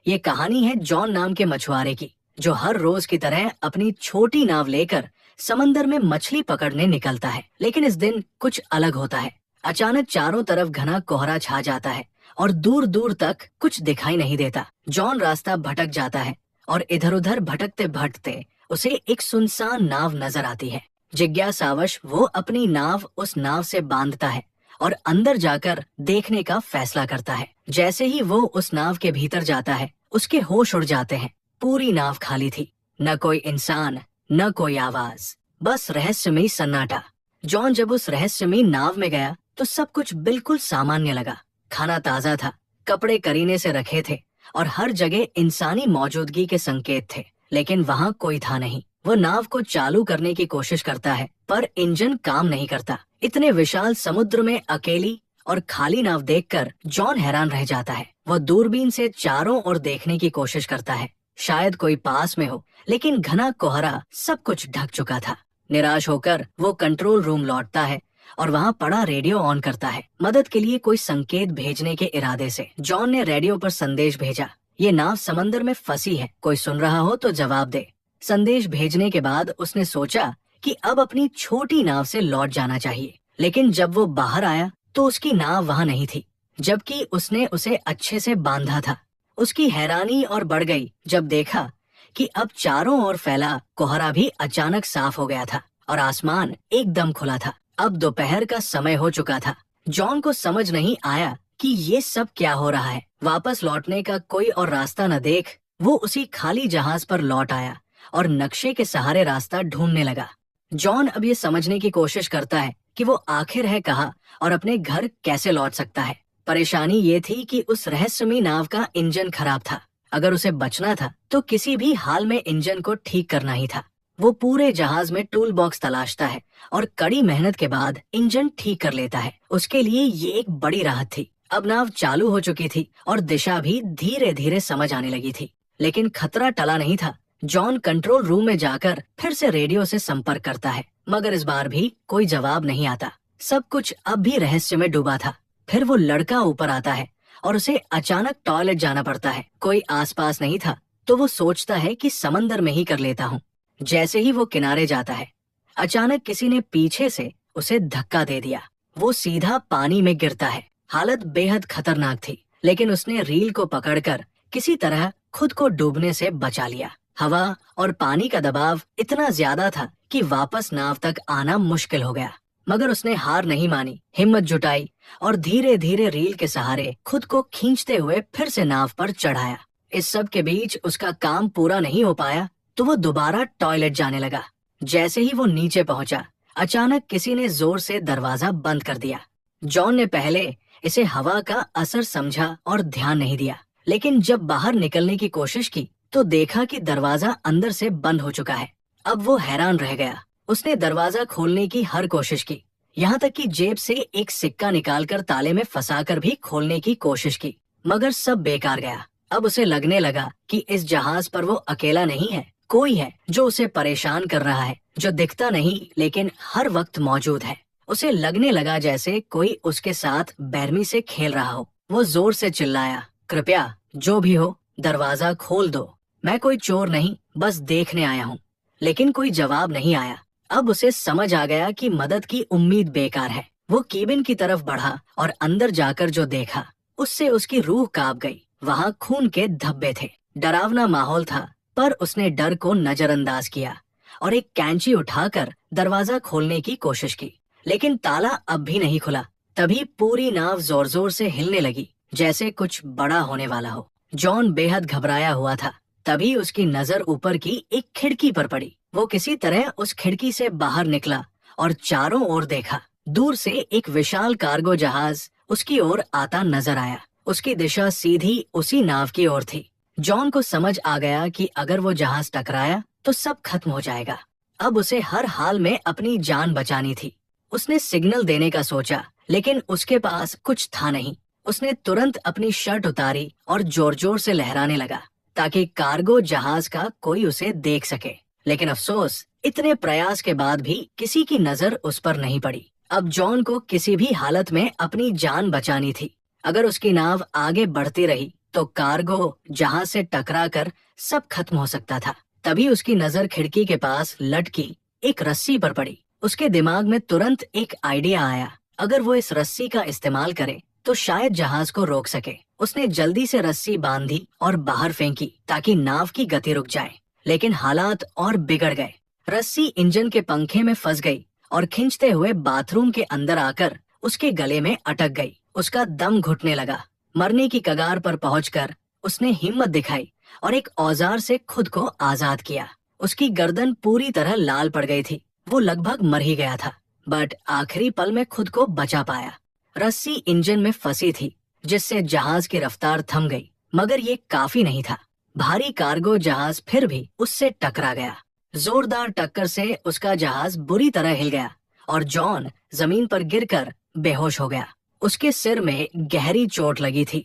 ये कहानी है जॉन नाम के मछुआरे की, जो हर रोज की तरह अपनी छोटी नाव लेकर समंदर में मछली पकड़ने निकलता है। लेकिन इस दिन कुछ अलग होता है। अचानक चारों तरफ घना कोहरा छा जाता है और दूर दूर तक कुछ दिखाई नहीं देता। जॉन रास्ता भटक जाता है और इधर उधर भटकते भटकते उसे एक सुनसान नाव नजर आती है। जिज्ञासावश वो अपनी नाव उस नाव से बांधता है और अंदर जाकर देखने का फैसला करता है। जैसे ही वो उस नाव के भीतर जाता है, उसके होश उड़ जाते हैं। पूरी नाव खाली थी, न कोई इंसान, न कोई आवाज, बस रहस्यमयी सन्नाटा। जॉन जब उस रहस्यमयी नाव में गया तो सब कुछ बिल्कुल सामान्य लगा। खाना ताजा था, कपड़े करीने से रखे थे और हर जगह इंसानी मौजूदगी के संकेत थे। लेकिन वहाँ कोई था नहीं। वो नाव को चालू करने की कोशिश करता है, पर इंजन काम नहीं करता। इतने विशाल समुद्र में अकेली और खाली नाव देखकर जॉन हैरान रह जाता है। वो दूरबीन से चारों ओर देखने की कोशिश करता है, शायद कोई पास में हो, लेकिन घना कोहरा सब कुछ ढक चुका था। निराश होकर वो कंट्रोल रूम लौटता है और वहाँ पड़ा रेडियो ऑन करता है, मदद के लिए कोई संकेत भेजने के इरादे से। जॉन ने रेडियो पर संदेश भेजा, ये नाव समंदर में फंसी है, कोई सुन रहा हो तो जवाब दे। संदेश भेजने के बाद उसने सोचा कि अब अपनी छोटी नाव से लौट जाना चाहिए। लेकिन जब वो बाहर आया तो उसकी नाव वहाँ नहीं थी, जबकि उसने उसे अच्छे से बांधा था। उसकी हैरानी और बढ़ गई जब देखा कि अब चारों ओर फैला कोहरा भी अचानक साफ हो गया था और आसमान एकदम खुला था। अब दोपहर का समय हो चुका था। जॉन को समझ नहीं आया कि ये सब क्या हो रहा है। वापस लौटने का कोई और रास्ता न देख वो उसी खाली जहाज पर लौट आया और नक्शे के सहारे रास्ता ढूंढने लगा। जॉन अब ये समझने की कोशिश करता है कि वो आखिर है कहाँ और अपने घर कैसे लौट सकता है। परेशानी ये थी कि उस रहस्यमयी नाव का इंजन खराब था। अगर उसे बचना था तो किसी भी हाल में इंजन को ठीक करना ही था। वो पूरे जहाज में टूल बॉक्स तलाशता है और कड़ी मेहनत के बाद इंजन ठीक कर लेता है। उसके लिए ये एक बड़ी राहत थी। अब नाव चालू हो चुकी थी और दिशा भी धीरे धीरे समझ आने लगी थी। लेकिन खतरा टला नहीं था। जॉन कंट्रोल रूम में जाकर फिर से रेडियो से संपर्क करता है, मगर इस बार भी कोई जवाब नहीं आता। सब कुछ अब भी रहस्य में डूबा था। फिर वो लड़का ऊपर आता है और उसे अचानक टॉयलेट जाना पड़ता है। कोई आसपास नहीं था तो वो सोचता है कि समंदर में ही कर लेता हूँ। जैसे ही वो किनारे जाता है, अचानक किसी ने पीछे से उसे धक्का दे दिया। वो सीधा पानी में गिरता है। हालत बेहद खतरनाक थी, लेकिन उसने रील को पकड़कर किसी तरह खुद को डूबने से बचा लिया। हवा और पानी का दबाव इतना ज्यादा था कि वापस नाव तक आना मुश्किल हो गया, मगर उसने हार नहीं मानी। हिम्मत जुटाई और धीरे धीरे रील के सहारे खुद को खींचते हुए फिर से नाव पर चढ़ाया। इस सब के बीच उसका काम पूरा नहीं हो पाया तो वो दोबारा टॉयलेट जाने लगा। जैसे ही वो नीचे पहुंचा, अचानक किसी ने जोर से दरवाजा बंद कर दिया। जॉन ने पहले इसे हवा का असर समझा और ध्यान नहीं दिया, लेकिन जब बाहर निकलने की कोशिश की तो देखा कि दरवाजा अंदर से बंद हो चुका है। अब वो हैरान रह गया। उसने दरवाजा खोलने की हर कोशिश की, यहाँ तक कि जेब से एक सिक्का निकालकर ताले में फंसाकर भी खोलने की कोशिश की, मगर सब बेकार गया। अब उसे लगने लगा कि इस जहाज पर वो अकेला नहीं है, कोई है जो उसे परेशान कर रहा है, जो दिखता नहीं लेकिन हर वक्त मौजूद है। उसे लगने लगा जैसे कोई उसके साथ बेरहमी से खेल रहा हो। वो जोर से चिल्लाया, कृपया जो भी हो दरवाजा खोल दो, मैं कोई चोर नहीं, बस देखने आया हूँ। लेकिन कोई जवाब नहीं आया। अब उसे समझ आ गया कि मदद की उम्मीद बेकार है। वो केबिन की तरफ बढ़ा और अंदर जाकर जो देखा उससे उसकी रूह कांप गई। वहाँ खून के धब्बे थे। डरावना माहौल था, पर उसने डर को नजरअंदाज किया और एक कैंची उठाकर दरवाजा खोलने की कोशिश की, लेकिन ताला अब भी नहीं खुला। तभी पूरी नाव जोर जोर से हिलने लगी, जैसे कुछ बड़ा होने वाला हो। जॉन बेहद घबराया हुआ था। तभी उसकी नजर ऊपर की एक खिड़की पर पड़ी। वो किसी तरह उस खिड़की से बाहर निकला और चारों ओर देखा। दूर से एक विशाल कार्गो जहाज उसकी ओर आता नजर आया। उसकी दिशा सीधी उसी नाव की ओर थी। जॉन को समझ आ गया कि अगर वो जहाज टकराया तो सब खत्म हो जाएगा। अब उसे हर हाल में अपनी जान बचानी थी। उसने सिग्नल देने का सोचा, लेकिन उसके पास कुछ था नहीं। उसने तुरंत अपनी शर्ट उतारी और जोर जोर से लहराने लगा ताकि कार्गो जहाज का कोई उसे देख सके। लेकिन अफसोस, इतने प्रयास के बाद भी किसी की नजर उस पर नहीं पड़ी। अब जॉन को किसी भी हालत में अपनी जान बचानी थी। अगर उसकी नाव आगे बढ़ती रही तो कार्गो जहाज से टकराकर सब खत्म हो सकता था। तभी उसकी नजर खिड़की के पास लटकी एक रस्सी पर पड़ी। उसके दिमाग में तुरंत एक आइडिया आया, अगर वो इस रस्सी का इस्तेमाल करे तो शायद जहाज को रोक सके। उसने जल्दी से रस्सी बांधी और बाहर फेंकी ताकि नाव की गति रुक जाए, लेकिन हालात और बिगड़ गए। रस्सी इंजन के पंखे में फंस गई और खींचते हुए बाथरूम के अंदर आकर उसके गले में अटक गई। उसका दम घुटने लगा। मरने की कगार पर पहुंचकर उसने हिम्मत दिखाई और एक औजार से खुद को आजाद किया। उसकी गर्दन पूरी तरह लाल पड़ गई थी। वो लगभग मर ही गया था, बट आखिरी पल में खुद को बचा पाया। रस्सी इंजन में फंसी थी, जिससे जहाज की रफ्तार थम गई, मगर ये काफी नहीं था। भारी कार्गो जहाज फिर भी उससे टकरा गया। जोरदार टक्कर से उसका जहाज बुरी तरह हिल गया और जॉन जमीन पर गिरकर बेहोश हो गया। उसके सिर में गहरी चोट लगी थी।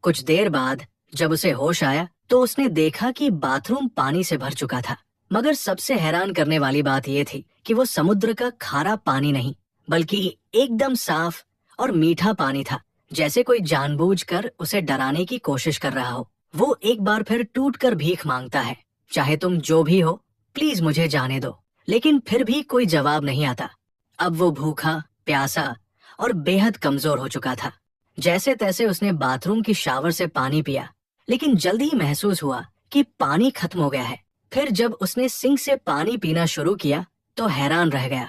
कुछ देर बाद जब उसे होश आया तो उसने देखा कि बाथरूम पानी से भर चुका था, मगर सबसे हैरान करने वाली बात यह थी कि वो समुद्र का खारा पानी नहीं, बल्कि एकदम साफ और मीठा पानी था, जैसे कोई जानबूझकर उसे डराने की कोशिश कर रहा हो। वो एक बार फिर टूटकर भीख मांगता है, चाहे तुम जो भी हो, प्लीज मुझे जाने दो। लेकिन फिर भी कोई जवाब नहीं आता। अब वो भूखा, प्यासा और बेहद कमजोर हो चुका था। जैसे तैसे उसने बाथरूम की शावर से पानी पिया, लेकिन जल्दी ही महसूस हुआ कि पानी खत्म हो गया है। फिर जब उसने सिंक से पानी पीना शुरू किया तो हैरान रह गया।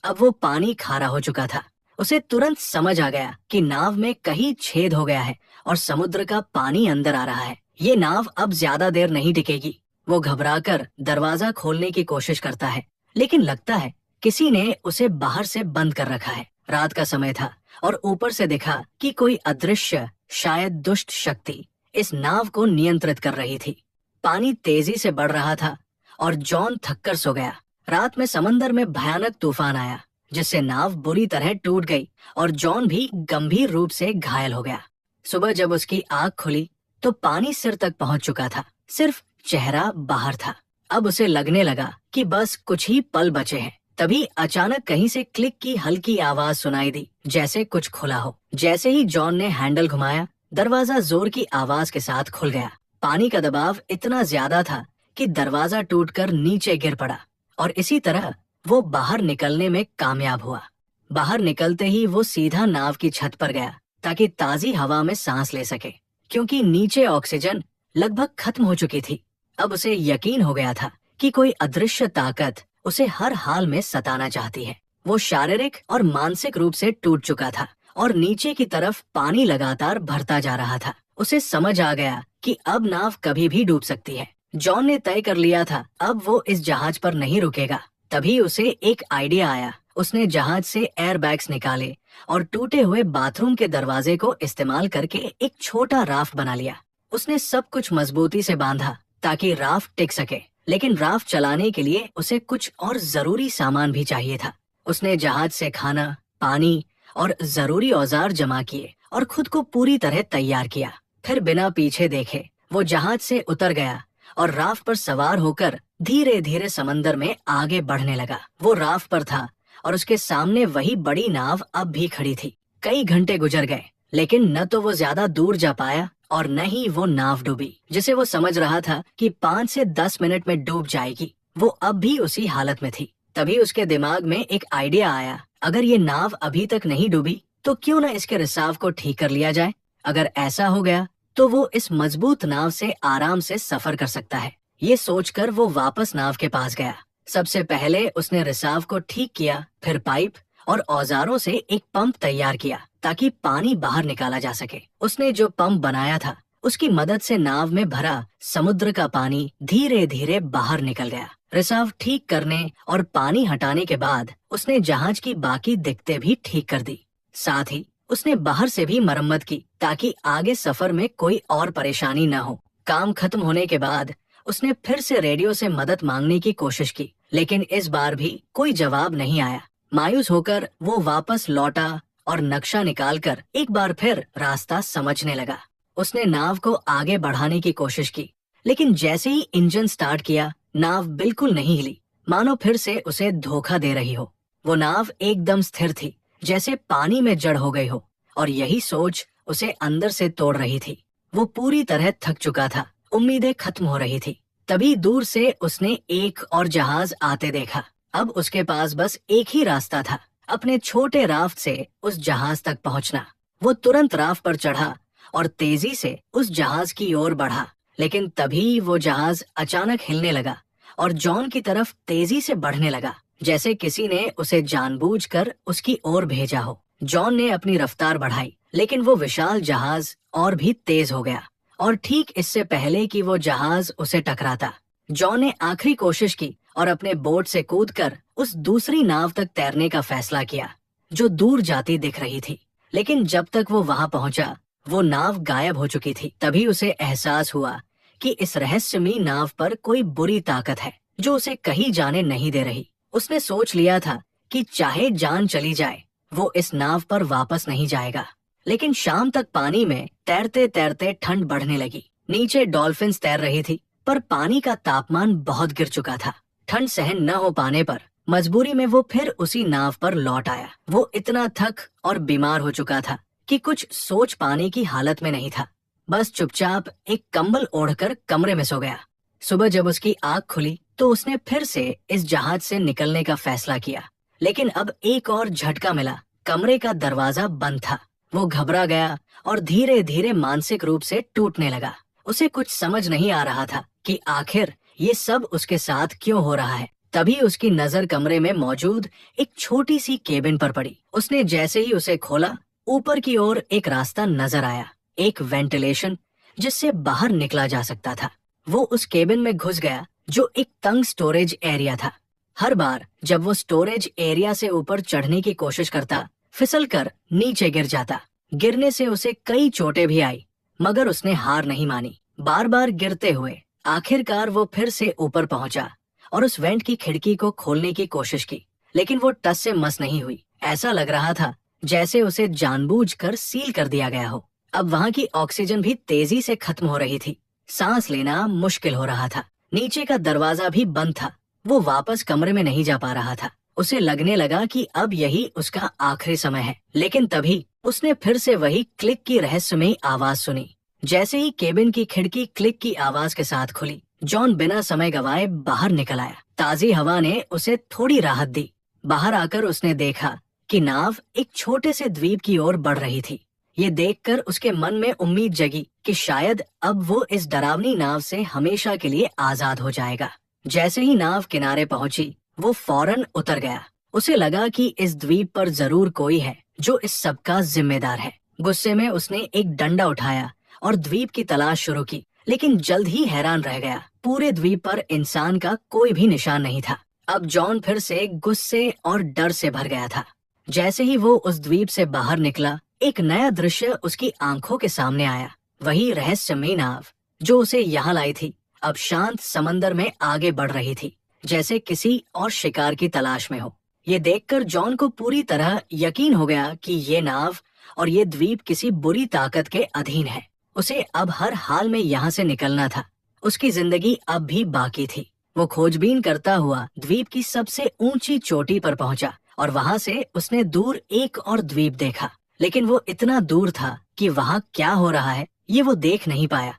अब वो पानी खारा हो चुका था। उसे तुरंत समझ आ गया कि नाव में कहीं छेद हो गया है और समुद्र का पानी अंदर आ रहा है। ये नाव अब ज्यादा देर नहीं टिकेगी। वो घबराकर दरवाजा खोलने की कोशिश करता है, लेकिन लगता है किसी ने उसे बाहर से बंद कर रखा है। रात का समय था और ऊपर से दिखा कि कोई अदृश्य, शायद दुष्ट शक्ति इस नाव को नियंत्रित कर रही थी। पानी तेजी से बढ़ रहा था और जॉन थककर सो गया। रात में समंदर में भयानक तूफान आया, जिससे नाव बुरी तरह टूट गई और जॉन भी गंभीर रूप से घायल हो गया। सुबह जब उसकी आंख खुली तो पानी सिर तक पहुंच चुका था, सिर्फ चेहरा बाहर था। अब उसे लगने लगा कि बस कुछ ही पल बचे हैं। तभी अचानक कहीं से क्लिक की हल्की आवाज सुनाई दी, जैसे कुछ खुला हो। जैसे ही जॉन ने हैंडल घुमाया, दरवाजा जोर की आवाज के साथ खुल गया। पानी का दबाव इतना ज्यादा था कि दरवाजा टूटकर नीचे गिर पड़ा और इसी तरह वो बाहर निकलने में कामयाब हुआ। बाहर निकलते ही वो सीधा नाव की छत पर गया ताकि ताजी हवा में सांस ले सके, क्योंकि नीचे ऑक्सीजन लगभग खत्म हो चुकी थी। अब उसे यकीन हो गया था कि कोई अदृश्य ताकत उसे हर हाल में सताना चाहती है। वो शारीरिक और मानसिक रूप से टूट चुका था और नीचे की तरफ पानी लगातार भरता जा रहा था। उसे समझ आ गया कि अब नाव कभी भी डूब सकती है। जॉन ने तय कर लिया था अब वो इस जहाज पर नहीं रुकेगा। तभी उसे एक आइडिया आया। उसने जहाज से एयर बैग्स निकाले और टूटे हुए बाथरूम के दरवाजे को इस्तेमाल करके एक छोटा राफ्ट बना लिया। उसने सब कुछ मजबूती से बांधा ताकि राफ्ट टिक सके, लेकिन राफ्ट चलाने के लिए उसे कुछ और जरूरी सामान भी चाहिए था। उसने जहाज से खाना, पानी और जरूरी औजार जमा किए और खुद को पूरी तरह तैयार किया। फिर बिना पीछे देखे वो जहाज से उतर गया और राफ्ट पर सवार होकर धीरे धीरे समंदर में आगे बढ़ने लगा। वो राफ्ट पर था और उसके सामने वही बड़ी नाव अब भी खड़ी थी। कई घंटे गुजर गए, लेकिन न तो वो ज्यादा दूर जा पाया और न ही वो नाव डूबी, जिसे वो समझ रहा था कि 5 से 10 मिनट में डूब जाएगी। वो अब भी उसी हालत में थी। तभी उसके दिमाग में एक आइडिया आया, अगर ये नाव अभी तक नहीं डूबी तो क्यों न इसके रिसाव को ठीक कर लिया जाए। अगर ऐसा हो गया तो वो इस मजबूत नाव से आराम से सफर कर सकता है। ये सोचकर वो वापस नाव के पास गया। सबसे पहले उसने रिसाव को ठीक किया, फिर पाइप और औजारों से एक पंप तैयार किया ताकि पानी बाहर निकाला जा सके। उसने जो पंप बनाया था उसकी मदद से नाव में भरा समुद्र का पानी धीरे धीरे बाहर निकल गया। रिसाव ठीक करने और पानी हटाने के बाद उसने जहाज की बाकी दिक्कतें भी ठीक कर दी। साथ ही उसने बाहर से भी मरम्मत की ताकि आगे सफर में कोई और परेशानी न हो। काम खत्म होने के बाद उसने फिर से रेडियो से मदद मांगने की कोशिश की, लेकिन इस बार भी कोई जवाब नहीं आया। मायूस होकर वो वापस लौटा और नक्शा निकालकर एक बार फिर रास्ता समझने लगा। उसने नाव को आगे बढ़ाने की कोशिश की, लेकिन जैसे ही इंजन स्टार्ट किया नाव बिल्कुल नहीं हिली, मानो फिर से उसे धोखा दे रही हो। वो नाव एकदम स्थिर थी, जैसे पानी में जड़ हो गई हो, और यही सोच उसे अंदर से तोड़ रही थी। वो पूरी तरह थक चुका था, उम्मीदें खत्म हो रही थी। तभी दूर से उसने एक और जहाज आते देखा। अब उसके पास बस एक ही रास्ता था, अपने छोटे राफ्ट से उस जहाज तक पहुंचना। वो तुरंत राफ्ट पर चढ़ा और तेजी से उस जहाज की ओर बढ़ा। लेकिन तभी वो जहाज अचानक हिलने लगा और जॉन की तरफ तेजी से बढ़ने लगा, जैसे किसी ने उसे जानबूझकर उसकी ओर भेजा हो। जॉन ने अपनी रफ्तार बढ़ाई, लेकिन वो विशाल जहाज और भी तेज हो गया, और ठीक इससे पहले कि वो जहाज उसे टकराता, जॉन ने आखिरी कोशिश की और अपने बोट से कूदकर उस दूसरी नाव तक तैरने का फैसला किया, जो दूर जाती दिख रही थी। लेकिन जब तक वो वहां पहुंचा, वो नाव गायब हो चुकी थी। तभी उसे एहसास हुआ कि इस रहस्यमयी नाव पर कोई बुरी ताकत है, जो उसे कहीं जाने नहीं दे रही। उसने सोच लिया था कि चाहे जान चली जाए, वो इस नाव पर वापस नहीं जाएगा। लेकिन शाम तक पानी में तैरते तैरते ठंड बढ़ने लगी। नीचे डॉल्फिन्स तैर रही थी, पर पानी का तापमान बहुत गिर चुका था। ठंड सहन न हो पाने पर मजबूरी में वो फिर उसी नाव पर लौट आया। वो इतना थक और बीमार हो चुका था कि कुछ सोच पाने की हालत में नहीं था। बस चुपचाप एक कंबल ओढ़कर कमरे में सो गया। सुबह जब उसकी आँख खुली तो उसने फिर से इस जहाज से निकलने का फैसला किया। लेकिन अब एक और झटका मिला। कमरे का दरवाजा बंद था। वो घबरा गया और धीरे धीरे मानसिक रूप से टूटने लगा। उसे कुछ समझ नहीं आ रहा था कि आखिर ये सब उसके साथ क्यों हो रहा है। तभी उसकी नजर कमरे में मौजूद एक छोटी सी केबिन पर पड़ी। उसने जैसे ही उसे खोला, ऊपर की ओर एक रास्ता नजर आया, एक वेंटिलेशन जिससे बाहर निकला जा सकता था। वो उस केबिन में घुस गया, जो एक तंग स्टोरेज एरिया था। हर बार जब वो स्टोरेज एरिया से ऊपर चढ़ने की कोशिश करता, फिसलकर नीचे गिर जाता। गिरने से उसे कई चोटें भी आई, मगर उसने हार नहीं मानी। बार बार गिरते हुए आखिरकार वो फिर से ऊपर पहुंचा और उस वेंट की खिड़की को खोलने की कोशिश की, लेकिन वो टस से मस नहीं हुई। ऐसा लग रहा था जैसे उसे जानबूझकर सील कर दिया गया हो। अब वहाँ की ऑक्सीजन भी तेजी से खत्म हो रही थी। सांस लेना मुश्किल हो रहा था। नीचे का दरवाजा भी बंद था। वो वापस कमरे में नहीं जा पा रहा था। उसे लगने लगा कि अब यही उसका आखिरी समय है। लेकिन तभी उसने फिर से वही क्लिक की रहस्यमयी आवाज सुनी। जैसे ही केबिन की खिड़की क्लिक की आवाज के साथ खुली, जॉन बिना समय गवाए बाहर निकल आया। ताजी हवा ने उसे थोड़ी राहत दी। बाहर आकर उसने देखा कि नाव एक छोटे से द्वीप की ओर बढ़ रही थी। ये देखकर उसके मन में उम्मीद जगी कि शायद अब वो इस डरावनी नाव से हमेशा के लिए आजाद हो जाएगा। जैसे ही नाव किनारे पहुंची, वो फौरन उतर गया। उसे लगा कि इस द्वीप पर जरूर कोई है जो इस सब का जिम्मेदार है। गुस्से में उसने एक डंडा उठाया और द्वीप की तलाश शुरू की, लेकिन जल्द ही हैरान रह गया। पूरे द्वीप पर इंसान का कोई भी निशान नहीं था। अब जॉन फिर से गुस्से और डर से भर गया था। जैसे ही वो उस द्वीप से बाहर निकला, एक नया दृश्य उसकी आंखों के सामने आया। वही रहस्यमयी नाव जो उसे यहाँ लाई थी, अब शांत समंदर में आगे बढ़ रही थी, जैसे किसी और शिकार की तलाश में हो। ये देखकर जॉन को पूरी तरह यकीन हो गया कि ये नाव और ये द्वीप किसी बुरी ताकत के अधीन है। उसे अब हर हाल में यहाँ से निकलना था। उसकी जिंदगी अब भी बाकी थी। वो खोजबीन करता हुआ द्वीप की सबसे ऊंची चोटी पर पहुंचा और वहां से उसने दूर एक और द्वीप देखा, लेकिन वो इतना दूर था कि वहां क्या हो रहा है ये वो देख नहीं पाया।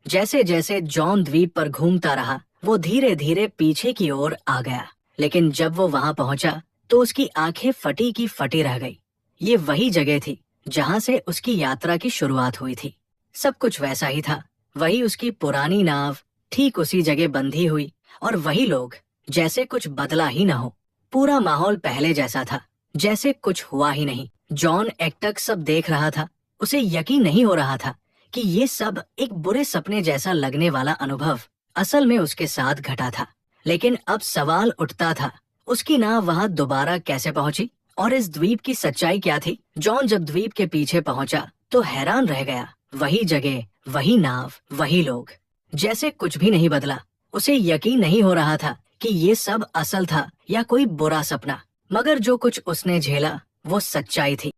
जैसे जैसे जॉन द्वीप पर घूमता रहा, वो धीरे धीरे पीछे की ओर आ गया। लेकिन जब वो वहां पहुंचा तो उसकी आंखें फटी की फटी रह गई। ये वही जगह थी जहां से उसकी यात्रा की शुरुआत हुई थी। सब कुछ वैसा ही था। वही उसकी पुरानी नाव ठीक उसी जगह बंधी हुई, और वही लोग, जैसे कुछ बदला ही न हो। पूरा माहौल पहले जैसा था, जैसे कुछ हुआ ही नहीं। जॉन एकटक सब देख रहा था। उसे यकीन नहीं हो रहा था कि ये सब एक बुरे सपने जैसा लगने वाला अनुभव असल में उसके साथ घटा था। लेकिन अब सवाल उठता था, उसकी नाव वहां दोबारा कैसे पहुंची और इस द्वीप की सच्चाई क्या थी? जॉन जब द्वीप के पीछे पहुंचा तो हैरान रह गया। वही जगह, वही नाव, वही लोग, जैसे कुछ भी नहीं बदला। उसे यकीन नहीं हो रहा था कि ये सब असल था या कोई बुरा सपना। मगर जो कुछ उसने झेला वो सच्चाई थी।